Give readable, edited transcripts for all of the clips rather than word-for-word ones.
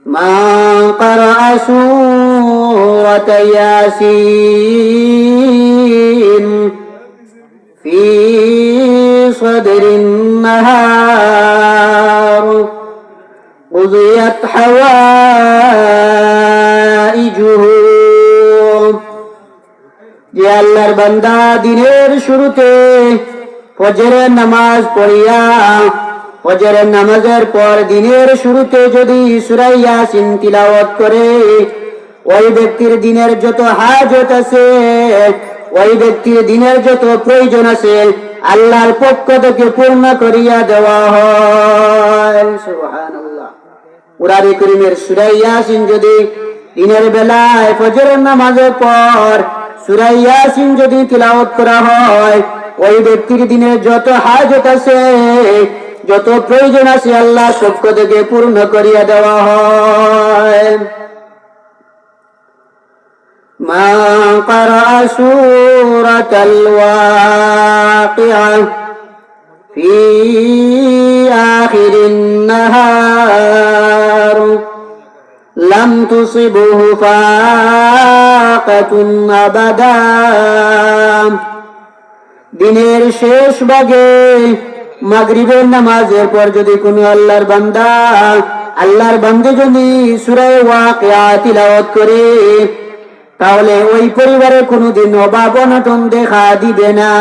من قرأ سورة ياسين في صدر النهار قضيت حوائجه। যে আল্লাহর বান্দা দিনের শুরুতে ফজরের নামাজ পড়িয়া ফজরের নামাজের পর দিনের শুরুতে যদি সূরা ইয়াসিন তিলাওয়াত করে, ওই ব্যক্তির দিনের যত হাজত আছে, ওই ব্যক্তির দিনের যত প্রয়োজন আছে, আল্লাহর পক্ষ থেকে পূর্ণ করিয়া দেওয়া হয়। সুবহানাল্লাহ। কুরআনে কারীমের সূরা ইয়াসিন যদি দিনের বেলায় ফজরের নামাজের পর সূরা ইয়াসিন যদি তিলাওয়াত করা হয়, ওই ব্যক্তির দিনের যত হাজত আছে, যত প্রয়োজন আছে, আল্লাহ পক্ষ থেকে পূর্ণ করিয়া দেওয়া হয়। মান ক্বারা সূরাতাল ওয়াকিআ ফি আখিরিন নাহার লাম তুসিবহু ফাকাতুন আবাদা। দিনের শেষ ভাগে মাগরিবের নামাজের পর যদি কোনো আল্লাহর বান্দা যদি সূরা ওয়াকিয়া তিলাওয়াত করে, তাহলে ওই পরিবারে কোনোদিন অভাব অনটন দেখা দিবে না।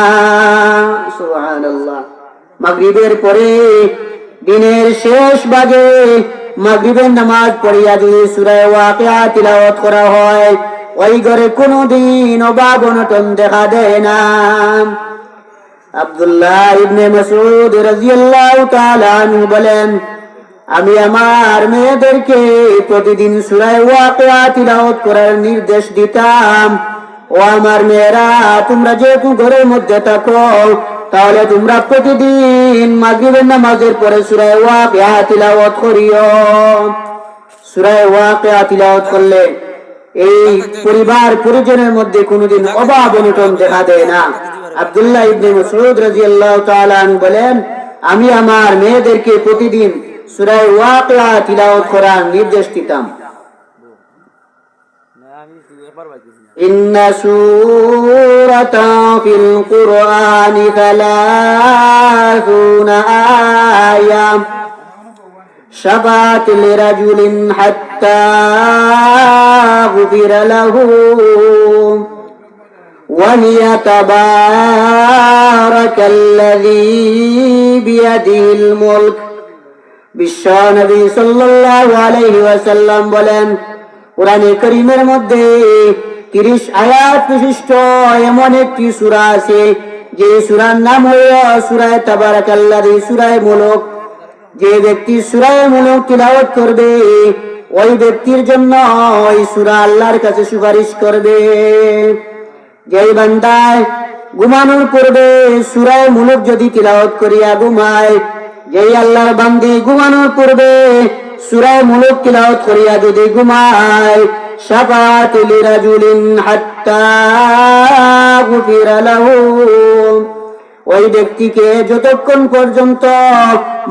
সুবহানাল্লাহ। মাগরিবের পরে দিনের শেষ ভাগে মাগরিবের নামাজ পড়িয়া যদি সূরা ওয়াকিয়া তিলাওয়াত করা হয়, ওই ঘরে কোনোদিন অভাব অনটন দেখা দেয় না। আব্দুল্লাহ ইবনে মাসউদ রাদিয়াল্লাহু তাআলা আনহু বলেন, আমি আমার মেয়েদেরকে প্রতিদিন সূরা ওয়াকিয়া তিলাওয়াত করার নির্দেশ দিতাম। ও আমার মেয়েরা, তোমরা যেহেতু ঘরের মধ্যে থাকো, তাহলে তোমরা প্রতিদিন মাগরিবের নামাজের পরে সূরা ওয়াকিয়া তিলাওয়াত করিও। সূরা ওয়াকিয়া তিলাওয়াত করলে এই পরিবার পরিজনের মধ্যে কোনোদিন অভাব অনটন দেখা দেয় না। আব্দুল্লাহ ইবনে মাসউদ রাদিয়াল্লাহু তাআলা আনহু বলেন, আমি আমার মেয়েদেরকে প্রতিদিন সূরা ওয়াকিয়া তিলাওয়াত করার নির্দেশ দিতাম। ইন্না সূরাতা ফিল কুরআনি 30 আয়া শাফাত লিরাজুলিন হাত্তা গুফিরা লাহু ওয়ালিয়াতাবারাকাল্লাযী বিয়াদিহিল মুলক। বিশ্ব নবী সাল্লাল্লাহু আলাইহি ওয়াসাল্লাম বলেন, কুরআনে কারীমের মধ্যে 30 আয়াত বিশিষ্ট এমন একটি সূরা আছে, যে সূরার নাম হলো সূরা তাবারাকাল্লাযী, সূরা মুলক। যে ব্যক্তি সূরা মুলক তিলাওয়াত করবে, ওই ব্যক্তির জন্য ওই সূরা আল্লাহর কাছে সুপারিশ করবে। যেই বান্দা ঘুমানোর পূর্বে সূরা মুলক যদি তিলাওয়াত করিয়া ঘুমায়, যেই আল্লাহর বান্দি ঘুমানোর পূর্বে সূরা মুলক তিলাওয়াত করিয়া যদি ঘুমায়, শাফাত লিরাজুলিন হাত্তা গুফিরা লাহু, ওই ব্যক্তিকে যতক্ষণ পর্যন্ত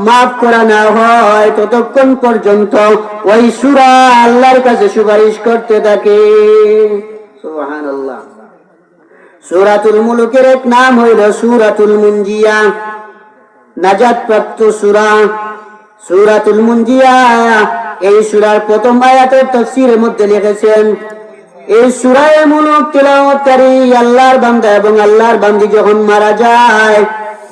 মাফ করা না হয়, ততক্ষণ পর্যন্ত ওই সূরা আল্লাহর কাছে সুপারিশ করতে থাকে। সুবহানাল্লাহ। সূরাতুল মুলকের এক নাম হইল সূরাতুল মুনজিয়া, নাজাত প্রাপ্ত সূরা। সূরাতুল মুনজিয়া, এই সূরার প্রথম আয়াতের তাফসীরের মধ্যে লিখেছেন, এই সূরা মুলক তিলাওয়াতকারী আল্লাহর বান্দা এবং আল্লাহর বান্দি যখন মারা যায়,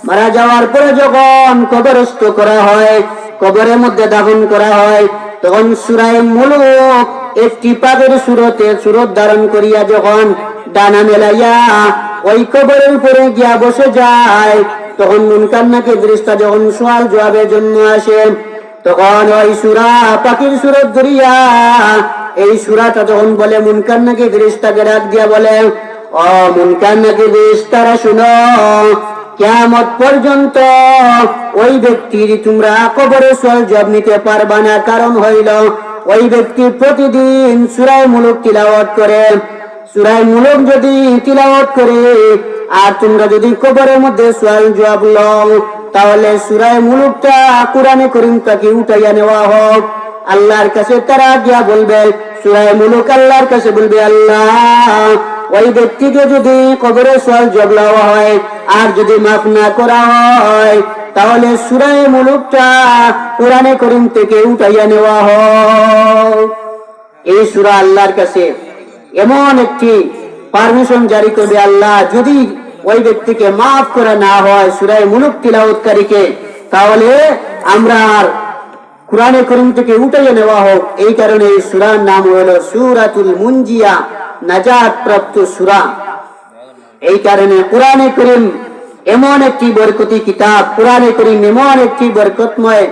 মারা যাওয়ার পরে যখন কবরস্থ করা হয়, কবরের মধ্যে দাফন করা হয়, তখন সূরা মুলক একটি পাকের সুরত ধারণ করিয়া যখন ডানা মেলাইয়া ওই কবরের উপরে গিয়া বসে যায়, তখন মুনকার নাকির ফেরেশতা যখন সওয়াল জবাবের জন্য আসে, তখন ওই সূরা পাখির সুরত ধরিয়া এই সূরাটা যখন বলে, মুনকার নাকির ফেরেশতাকে ডাক দিয়া বলে, ও মুনকার নাকির ফেরেশতারা শুনো, কিয়ামত পর্যন্ত ওই ব্যক্তির তোমরা কবরে সওয়াল জবাব নিতে পারবা না। কারণ হইল, ওই ব্যক্তি প্রতিদিন সূরা মুলক তিলাওয়াত করে। সূরা মুলক যদি তিলাওয়াত করে আর তোমরা যদি কবরের মধ্যে সওয়াল জবাব লও, তাহলে সূরা মুলকটা কোরআনে কারীম থেকে উঠাইয়া নেওয়া হোক, আল্লাহর কাছে তারা গিয়া বলবে, সূরা মুলক আল্লাহর কাছে বলবে, আল্লাহ ওই ব্যক্তিকে যদি কবরে সওয়াল জবাব দেওয়া হয় আর যদি মাফ না করা হয়, তাহলে সূরা মুলকটা কোরআনে কারীম থেকে উঠাইয়া নেওয়া হয়। এই সূরা আল্লাহর কাছে এমন একটি পারমিশন জারি করবে, আল্লাহ যদি ওই ব্যক্তিকে মাফ করা না হয় সূরা মুলক তিলাওয়াতকারীকে, তাহলে আমরা আর কোরআনে কারীম থেকে উঠাইয়া নেওয়া হোক। এই কারণে এই সূরার নাম হলো সূরাতুল মুনজিয়া, নাজাত প্রাপ্ত সূরা। এই কারণে কোরআনে কারীম এমন একটি বরকতি কিতাব, কোরআনে কারীম এমন একটি বরকতময়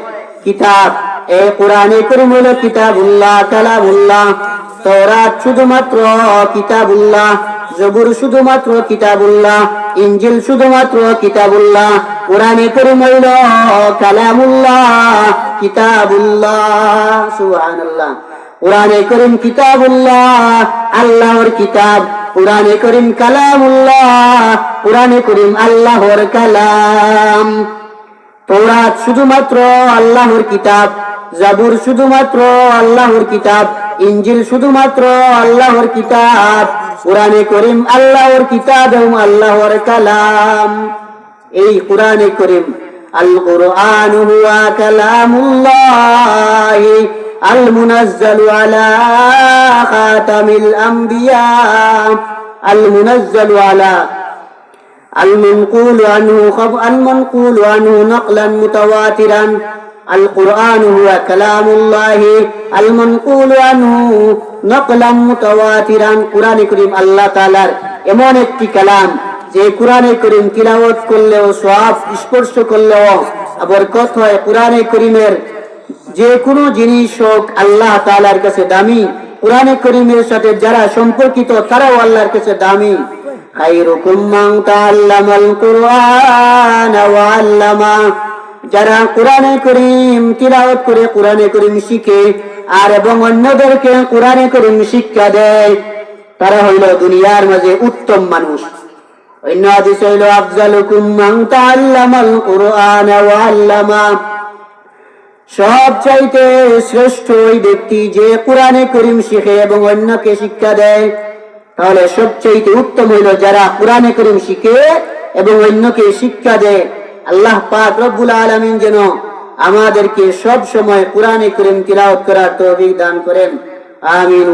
কিতাব। এই কোরআনে কারীম হলো কিতাবুল্লাহ, কালামুল্লাহ। তাওরাত শুধুমাত্র কিতাবুল্লাহ, জবুর শুধুমাত্র কিতাবুল্লাহ, ইনজিল শুধুমাত্র কিতাবুল্লাহ, কোরআনে কারীম হলো কালামুল্লাহ, কিতাবুল্লাহ। সুবহানাল্লাহ। কোরআনে কারীম কিতাবুল্লাহ, আল্লাহর কিতাব। কোরআনে কারীম কালামুল্লাহ, কোরআনে কারীম আল্লাহর কালাম। তাওরাত শুধুমাত্র আল্লাহর কিতাব, জাবুর শুধুমাত্র আল্লাহর কিতাব, ইনজিল শুধুমাত্র আল্লাহর কিতাব, কোরআনে কারীম আল্লাহর কিতাব এবং আল্লাহর কালাম। এই কোরআনে কারীম আল কুরআন হুয়া কালামুল্লাহ আল মুনাজ্জালু আলা খাতামিল আম্বিয়া আল মুনাজ্জালু আলা المنقول عنه نقلا متواترا. القرآن هو كلام الله المنقول عنه نقلا متواترا. কুরআনে কারীম আল্লাহ তাআলার এমন একটি কালাম যে কুরআনে কারীম তিলাওয়াত করলেও সওয়াব, স্পর্শ করলেও বরকত হয়। কুরআনে কারীমের যে কোনো জিনিস হোক আল্লাহ তাআলার কাছে দামি। কুরআনে কারীমের সাথে যারা সম্পর্কিত তারাও আল্লাহর কাছে দামি। খায়রুকুম মান তাআল্লামাল কুরআন ওয়া আল্লামা। যারা কুরআনে কারীম তিলাওয়াত করে, কুরআনে কারীম শিখে আর এবং অন্যদেরকে কুরআনে কারীম শিক্ষা দেয়, তারা হইল দুনিয়ার মাঝে উত্তম মানুষ। অন্য হাদিস হইল আফজালুকুম মান তাআল্লামাল কুরআন ওয়া আল্লামা। সবচাইতে শ্রেষ্ঠ ওই ব্যক্তি যে কুরআনে কারীম শিখে এবং অন্যকে শিক্ষা দেয়। তাহলে সবচাইতে উত্তম হইল যারা কুরআনে কারীম শিখে এবং অন্যকে শিক্ষা দেয়। আল্লাহ পাক রব্বুল আলামিন যেন আমাদেরকে সব সময় কুরআনে কারীম তিলাওয়াত করার তৌফিক দান করেন। আমিন।